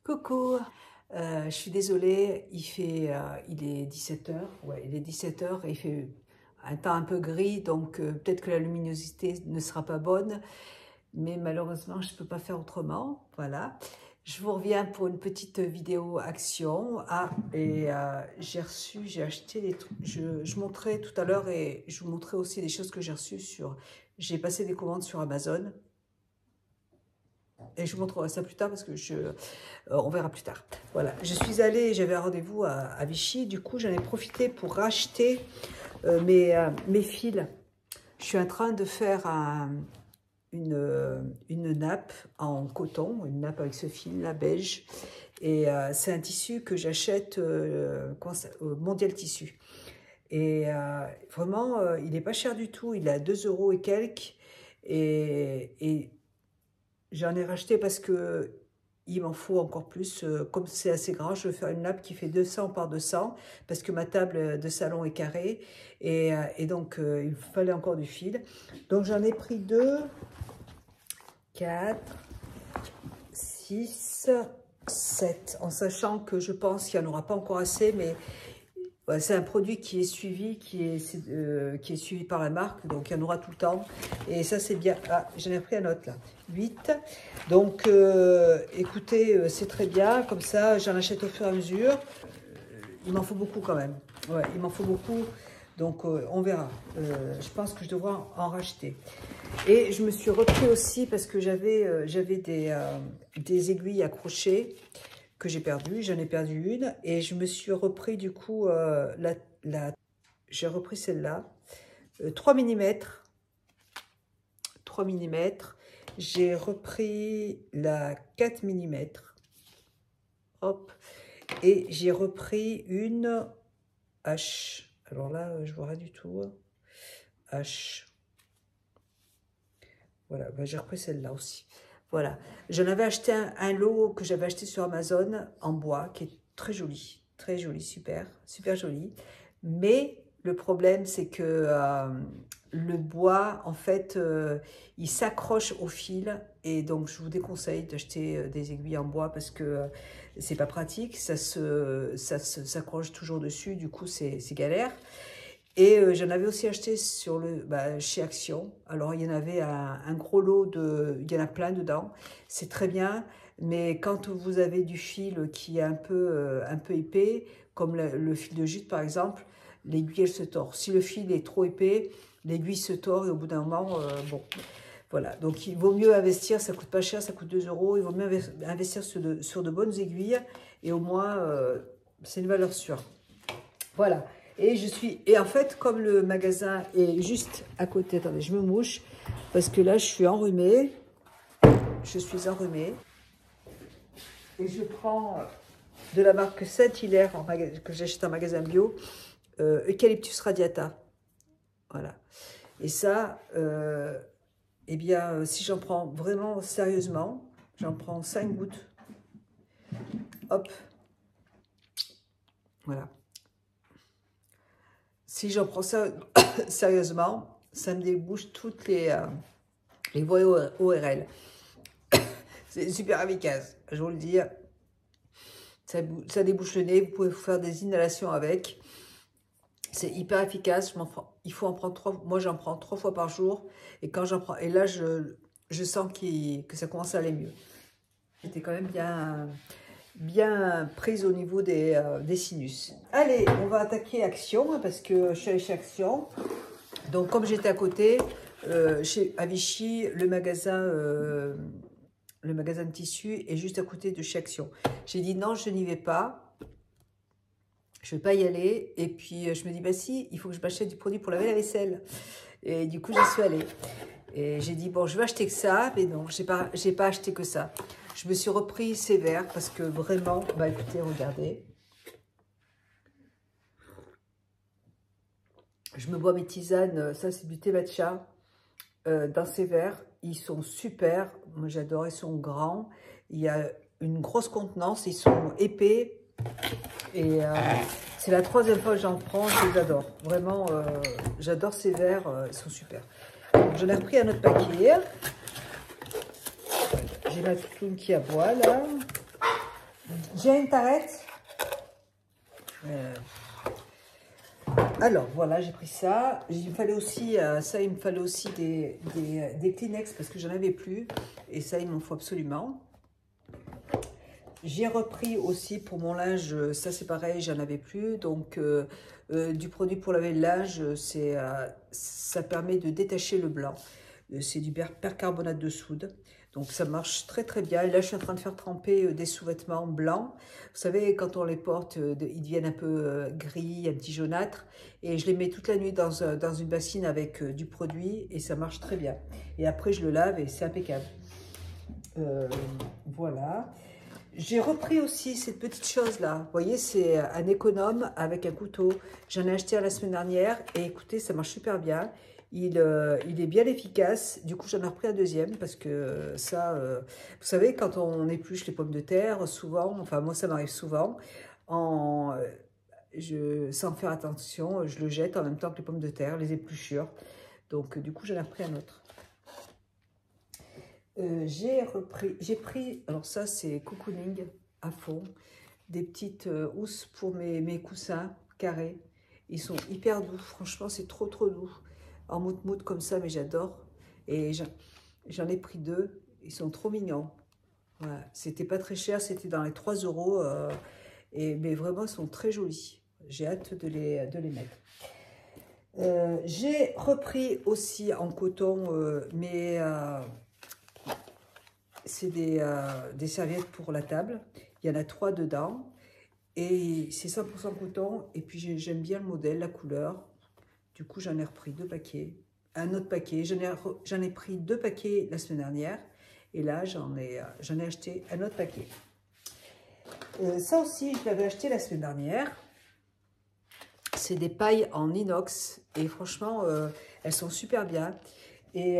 Coucou, je suis désolée, il est 17h, ouais, il est 17h et il fait un temps un peu gris, donc peut-être que la luminosité ne sera pas bonne, mais malheureusement, je ne peux pas faire autrement, voilà. Je vous reviens pour une petite vidéo action. J'ai acheté des trucs, je montrais tout à l'heure et je vous montrais aussi des choses que j'ai reçues j'ai passé des commandes sur Amazon. Et je vous montrerai ça plus tard parce que on verra plus tard. Voilà, je suis allée, j'avais un rendez-vous à Vichy, du coup j'en ai profité pour racheter mes fils. Je suis en train de faire une nappe en coton, une nappe avec ce fil là, beige. Et c'est un tissu que j'achète Mondial Tissu. Et vraiment, il n'est pas cher du tout, il est à 2 € et quelques. Et j'en ai racheté parce que il m'en faut encore plus. Comme c'est assez grand, je vais faire une nappe qui fait 200 par 200 parce que ma table de salon est carrée. Et donc, il fallait encore du fil. Donc, j'en ai pris 2, 4, 6, 7. En sachant que je pense qu'il n'y en aura pas encore assez, mais c'est un produit qui est suivi, qui est suivi par la marque, donc il y en aura tout le temps. Et ça, c'est bien. Ah, j'en ai pris un autre là. 8. Donc, écoutez, c'est très bien. Comme ça, j'en achète au fur et à mesure. Il m'en faut beaucoup quand même. Ouais, il m'en faut beaucoup. Donc, on verra. Je pense que je devrais en racheter. Et je me suis repris aussi parce que j'avais des aiguilles accrochées que j'ai perdu, j'en ai perdu une et je me suis repris du coup j'ai repris celle-là 3 mm, 3 mm, j'ai repris la 4 mm, hop, et j'ai repris une H, alors là je vois rien du tout, H, voilà, ben, j'ai repris celle-là aussi. Voilà, j'en avais acheté un lot que j'avais acheté sur Amazon en bois, qui est très joli, super, super joli. Mais le problème, c'est que le bois, en fait, il s'accroche au fil. Et donc, je vous déconseille d'acheter des aiguilles en bois parce que c'est pas pratique, ça s'accroche toujours dessus, du coup, c'est galère. Et j'en avais aussi acheté chez Action. Alors, il y en avait un gros lot, il y en a plein dedans. C'est très bien, mais quand vous avez du fil qui est un peu épais, comme le fil de jute par exemple, l'aiguille, elle se tord. Si le fil est trop épais, l'aiguille se tord et au bout d'un moment, bon, voilà. Donc, il vaut mieux investir, ça coûte pas cher, ça coûte 2 €. Il vaut mieux investir sur de bonnes aiguilles et au moins, c'est une valeur sûre. Voilà. Et en fait, comme le magasin est juste à côté, attendez, je me mouche, parce que là, je suis enrhumée. Et je prends de la marque Saint-Hilaire, que j'achète en magasin bio, Eucalyptus radiata. Voilà. Et ça, eh bien, si j'en prends vraiment sérieusement, j'en prends 5 gouttes. Hop. Voilà. Si j'en prends ça sérieusement, ça me débouche toutes les voies ORL. C'est super efficace, je vous le dis. Ça débouche le nez, vous pouvez faire des inhalations avec. C'est hyper efficace. Il faut en prendre 3. Moi, j'en prends 3 fois par jour. Et quand j'en prends, et là, je sens que ça commence à aller mieux. J'étais quand même bien prise au niveau des sinus. Allez, on va attaquer Action, parce que je suis allée chez Action. Donc, comme j'étais à côté, à Vichy, le magasin de tissu est juste à côté de chez Action. J'ai dit non, je n'y vais pas. Je ne vais pas y aller. Et puis, je me dis, bah si, il faut que je m'achète du produit pour laver la vaisselle. Et du coup, j'y suis allée. Et j'ai dit, bon, je vais acheter que ça. Mais non, j'ai pas acheté que ça. Je me suis repris ces verres parce que vraiment, bah écoutez, regardez. Je me bois mes tisanes, ça c'est du thé matcha dans ces verres. Ils sont super, moi j'adore, ils sont grands. Il y a une grosse contenance, ils sont épais. Et c'est la 3e fois que j'en prends, je les adore. Vraiment, j'adore ces verres, ils sont super. J'en ai repris un autre paquet. J'ai ma toutoune qui aboie là. J'ai une tarette. Alors, voilà, j'ai pris ça. Il me fallait aussi, il me fallait aussi des Kleenex parce que j'en avais plus. Et ça, il m'en faut absolument. J'ai repris aussi pour mon linge, ça c'est pareil, j'en avais plus. Donc, du produit pour laver le linge, ça permet de détacher le blanc. C'est du percarbonate de soude. Donc, ça marche très très bien. Et là, je suis en train de faire tremper des sous-vêtements blancs. Vous savez, quand on les porte, ils deviennent un peu gris, un petit jaunâtre. Et je les mets toute la nuit dans une bassine avec du produit et ça marche très bien. Et après, je le lave et c'est impeccable. Voilà. J'ai repris aussi cette petite chose-là. Vous voyez, c'est un économe avec un couteau. J'en ai acheté la semaine dernière et écoutez, ça marche super bien. Il est bien efficace. Du coup, j'en ai repris un deuxième parce que ça, vous savez, quand on épluche les pommes de terre, souvent, enfin moi, ça m'arrive souvent, sans faire attention, je le jette en même temps que les pommes de terre, les épluchures. Donc, du coup, j'en ai repris un autre. J'ai pris, alors ça c'est cocooning à fond, des petites housses pour mes coussins carrés. Ils sont hyper doux, franchement c'est trop doux. En moute comme ça, mais j'adore. Et j'en ai pris deux, ils sont trop mignons. Voilà. C'était pas très cher, c'était dans les 3 euros. Mais vraiment, ils sont très jolis. J'ai hâte de les mettre. J'ai repris aussi en coton c'est des serviettes pour la table. Il y en a 3 dedans. Et c'est 100% coton. Et puis j'aime bien le modèle, la couleur. Du coup, j'en ai repris 2 paquets. Un autre paquet. J'en ai pris 2 paquets la semaine dernière. Et là, j'en ai acheté un autre paquet. Ça aussi, je l'avais acheté la semaine dernière. C'est des pailles en inox. Et franchement, elles sont super bien. Et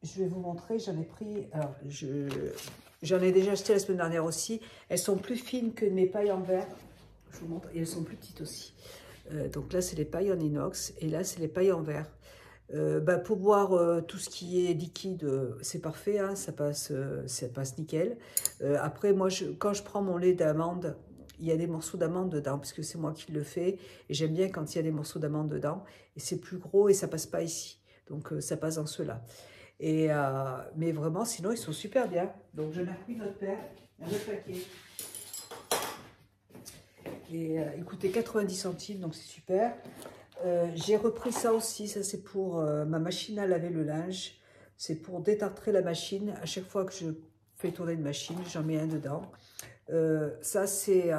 je vais vous montrer, j'en ai pris, alors j'en ai déjà acheté la semaine dernière aussi. Elles sont plus fines que mes pailles en verre. Je vous montre, et elles sont plus petites aussi. Donc là, c'est les pailles en inox et là, c'est les pailles en verre. Pour boire tout ce qui est liquide, c'est parfait, hein, ça passe nickel. Après, moi, quand je prends mon lait d'amande, il y a des morceaux d'amande dedans, puisque c'est moi qui le fais. Et j'aime bien quand il y a des morceaux d'amande dedans. Et c'est plus gros et ça passe pas ici. Donc, ça passe dans ceux-là. Mais vraiment, sinon, ils sont super bien. Donc, je n'ai repris notre paire, un autre paquet. Et il coûtait 90 centimes, donc c'est super. J'ai repris ça aussi. Ça, c'est pour ma machine à laver le linge. C'est pour détartrer la machine. À chaque fois que je fais tourner une machine, j'en mets un dedans. Ça, c'est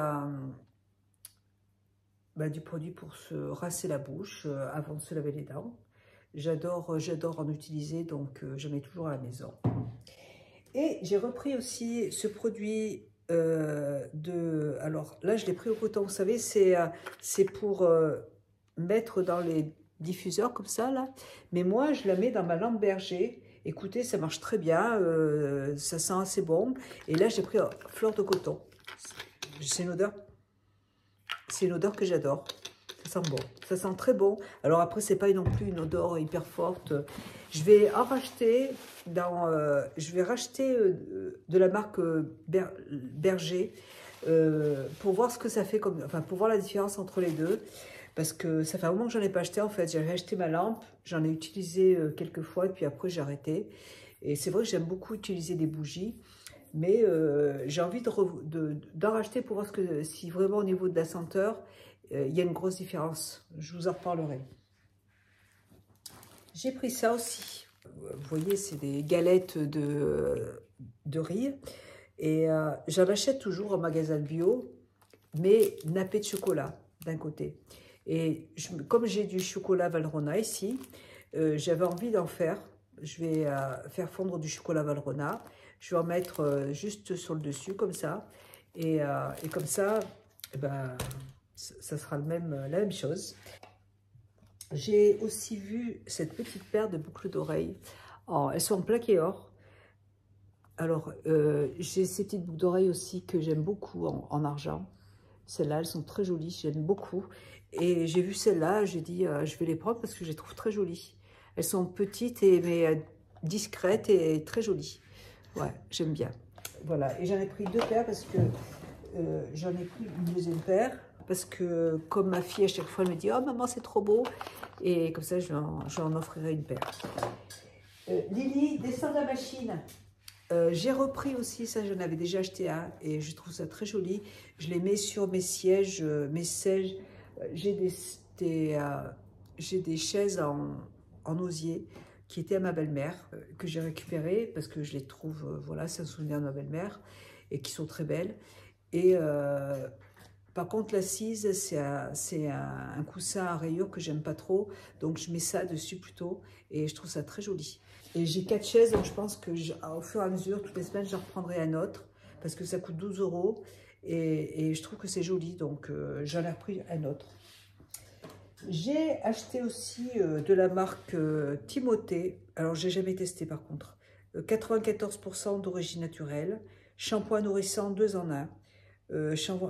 du produit pour se rincer la bouche avant de se laver les dents. J'adore en utiliser, donc j'en ai toujours à la maison. Et j'ai repris aussi ce produit alors là, je l'ai pris au coton, vous savez, c'est pour mettre dans les diffuseurs comme ça, là. Mais moi, je la mets dans ma lampe berger. Écoutez, ça marche très bien, ça sent assez bon. Et là, j'ai pris fleur de coton. C'est une odeur que j'adore. Ça sent bon, ça sent très bon. Alors après, c'est pas non plus une odeur hyper forte. Je vais en racheter je vais racheter de la marque Berger pour voir ce que ça fait pour voir la différence entre les deux. Parce que ça fait un moment que j'en ai pas acheté en fait. J'avais acheté ma lampe, j'en ai utilisé quelques fois et puis après j'ai arrêté. Et c'est vrai que j'aime beaucoup utiliser des bougies. Mais j'ai envie d'en racheter pour voir si vraiment au niveau de la senteur, il y a une grosse différence. Je vous en reparlerai. J'ai pris ça aussi. Vous voyez, c'est des galettes de riz. Et j'en achète toujours en magasin bio, mais nappé de chocolat d'un côté. Et comme j'ai du chocolat Valrhona ici, j'avais envie d'en faire. Je vais faire fondre du chocolat Valrhona. Je vais en mettre juste sur le dessus, comme ça. Et comme ça, ça sera la même chose. J'ai aussi vu cette petite paire de boucles d'oreilles. Elles sont en plaqué or. Alors, j'ai ces petites boucles d'oreilles aussi que j'aime beaucoup en argent. Celles-là, elles sont très jolies, j'aime beaucoup. Et j'ai vu celles-là, j'ai dit, je vais les prendre parce que je les trouve très jolies. Elles sont petites, mais discrètes et très jolies. Ouais, j'aime bien. Voilà, et j'en ai pris 2 paires parce que j'en ai pris une deuxième paire parce que comme ma fille à chaque fois elle me dit « Oh maman c'est trop beau » et comme ça je en offrirai une paire. Lily, descends de la machine. J'ai repris aussi, ça j'en avais déjà acheté un et je trouve ça très joli. Je les mets sur mes sièges, j'ai des chaises en osier qui étaient à ma belle-mère, que j'ai récupérées parce que je les trouve, voilà, c'est un souvenir de ma belle-mère et qui sont très belles. Et par contre l'assise, c'est un coussin à rayures que j'aime pas trop, donc je mets ça dessus plutôt et je trouve ça très joli. Et j'ai 4 chaises, donc je pense que au fur et à mesure, toutes les semaines, je reprendrai un autre parce que ça coûte 12 € et je trouve que c'est joli, donc j'en ai repris un autre. J'ai acheté aussi de la marque Timothée, alors j'ai jamais testé par contre, 94% d'origine naturelle, shampoing nourrissant 2 en 1,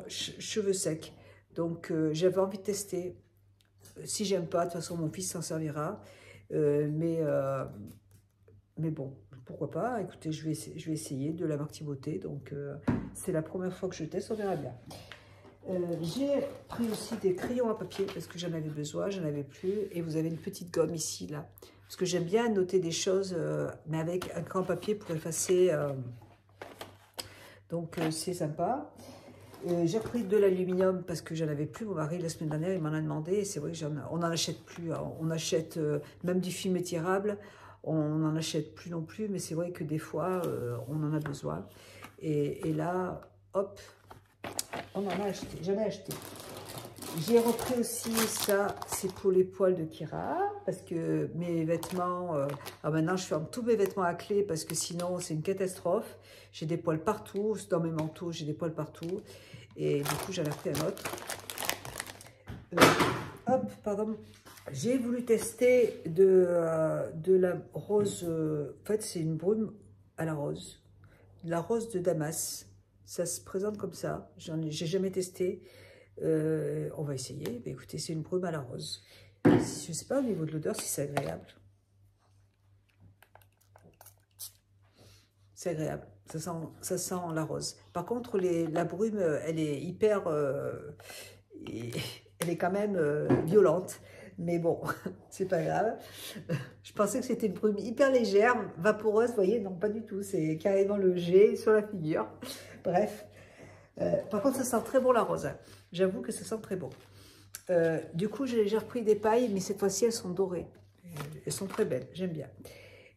cheveux secs, donc j'avais envie de tester. Si j'aime pas, de toute façon mon fils s'en servira, mais bon, pourquoi pas. Écoutez, je vais essayer de la marque Timothée. Donc, c'est la première fois que je teste, on verra bien. J'ai pris aussi des crayons à papier parce que j'en avais besoin, j'en avais plus. Et vous avez une petite gomme ici, là. Parce que j'aime bien noter des choses, mais avec un crayon papier pour effacer. Donc, c'est sympa. J'ai repris de l'aluminium parce que j'en avais plus. Mon mari, la semaine dernière, il m'en a demandé. Et c'est vrai qu'on n'en achète plus. On achète même du film étirable. On n'en achète plus non plus, mais c'est vrai que des fois, on en a besoin. Et là, hop, on en a acheté, j'en ai acheté. J'ai repris aussi ça, c'est pour les poils de Kira, parce que mes vêtements, maintenant je ferme tous mes vêtements à clé, parce que sinon c'est une catastrophe. J'ai des poils partout, dans mes manteaux, j'ai des poils partout. Et du coup, j'en ai pris un autre. Hop, pardon. J'ai voulu tester de la rose, en fait c'est une brume à la rose, la rose de Damas, ça se présente comme ça, j'ai jamais testé, on va essayer. Mais écoutez, c'est une brume à la rose, je ne sais pas au niveau de l'odeur si c'est agréable, c'est agréable, ça sent la rose. Par contre la brume elle est hyper, elle est quand même violente. Mais bon, c'est pas grave. Je pensais que c'était une brume hyper légère, vaporeuse, vous voyez, non pas du tout. C'est carrément le jet sur la figure. Bref. Par contre, ça sent très bon la rose. J'avoue que ça sent très bon. Du coup, j'ai repris des pailles, mais cette fois-ci, elles sont dorées. Elles sont très belles, j'aime bien.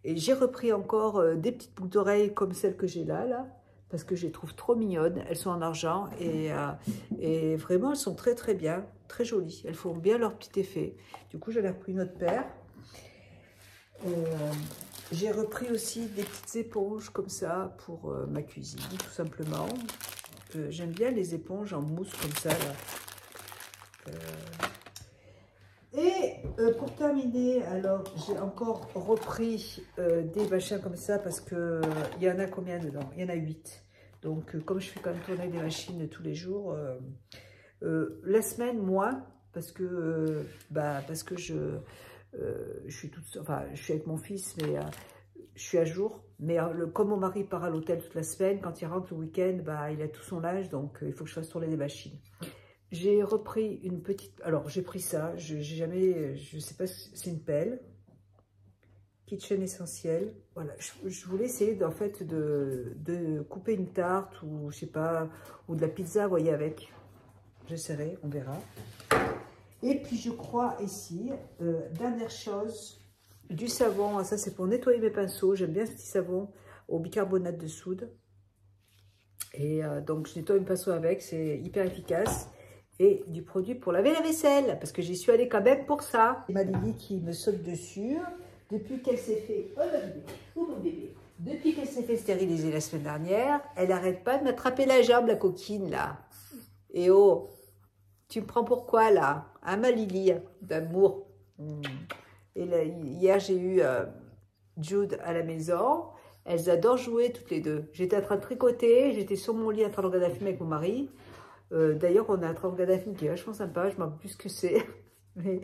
Et j'ai repris encore des petites boucles d'oreilles comme celles que j'ai là, parce que je les trouve trop mignonnes. Elles sont en argent et vraiment, elles sont très très bien, très jolies. Elles font bien leur petit effet. Du coup, j'en ai repris une autre paire. J'ai repris aussi des petites éponges comme ça pour ma cuisine, tout simplement. J'aime bien les éponges en mousse comme ça, là. Pour terminer, alors j'ai encore repris des machins comme ça parce que il y en a combien dedans? Il y en a 8. Donc comme je fais quand même tourner des machines tous les jours, la semaine moins parce que je suis toute seule, enfin je suis avec mon fils, mais je suis à jour. Mais comme mon mari part à l'hôtel toute la semaine, quand il rentre le week-end, il a tout son âge, donc il faut que je fasse tourner des machines. J'ai repris une petite... Alors, j'ai pris ça. Je sais pas si c'est une pelle. Kitchen Essentiel. Voilà. Je voulais essayer, en fait, de couper une tarte ou, je sais pas, ou de la pizza, vous voyez, avec. J'essaierai, on verra. Et puis, je crois ici, dernière chose, du savon. Ça, c'est pour nettoyer mes pinceaux. J'aime bien ce petit savon au bicarbonate de soude. Et donc, je nettoie mes pinceaux avec. C'est hyper efficace. Et du produit pour laver la vaisselle, parce que j'y suis allée quand même pour ça. C'est ma Lily qui me saute dessus, depuis qu'elle s'est fait... Oh mon bébé, depuis qu'elle s'est fait stériliser la semaine dernière, elle n'arrête pas de m'attraper la jambe, la coquine, là. Et oh, tu me prends pour quoi, là? Hein, ma Lily, d'amour. Et là, hier, j'ai eu Jude à la maison. Elles adorent jouer toutes les deux. J'étais en train de tricoter, j'étais sur mon lit en train de regarder un film avec mon mari. D'ailleurs, on a un train de regarder un film qui est vachement sympa. Je ne me rappelle plus ce que c'est. Mais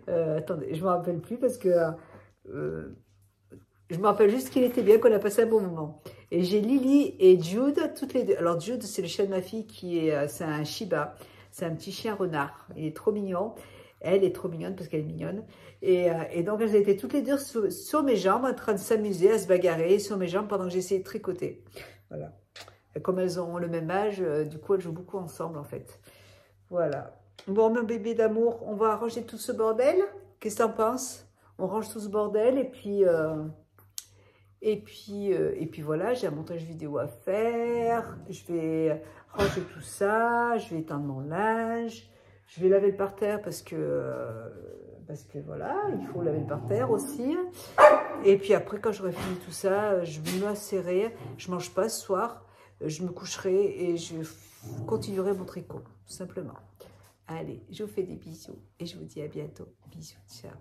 attendez, je ne me rappelle plus parce que Je me rappelle juste qu'il était bien, qu'on a passé un bon moment. Et j'ai Lily et Jude, toutes les deux. Alors Jude, c'est le chien de ma fille qui est, c'est un Shiba. C'est un petit chien renard. Il est trop mignon. Elle est trop mignonne parce qu'elle est mignonne. Et donc elles étaient toutes les deux sur mes jambes en train de s'amuser, à se bagarrer sur mes jambes pendant que j'essayais de tricoter. Voilà. Et comme elles ont le même âge, du coup elles jouent beaucoup ensemble en fait. Voilà. Bon, mon bébé d'amour, on va arranger tout ce bordel. Qu'est-ce que t'en penses? On range tout ce bordel et puis voilà, j'ai un montage vidéo à faire. Je vais ranger tout ça. Je vais étendre mon linge. Je vais laver le parterre parce que voilà, il faut laver le parterre aussi. Et puis après, quand j'aurai fini tout ça, je vais m'asserrer. Je mange pas ce soir. Je me coucherai et je continuerai mon tricot, tout simplement. Allez, je vous fais des bisous et je vous dis à bientôt. Bisous, ciao.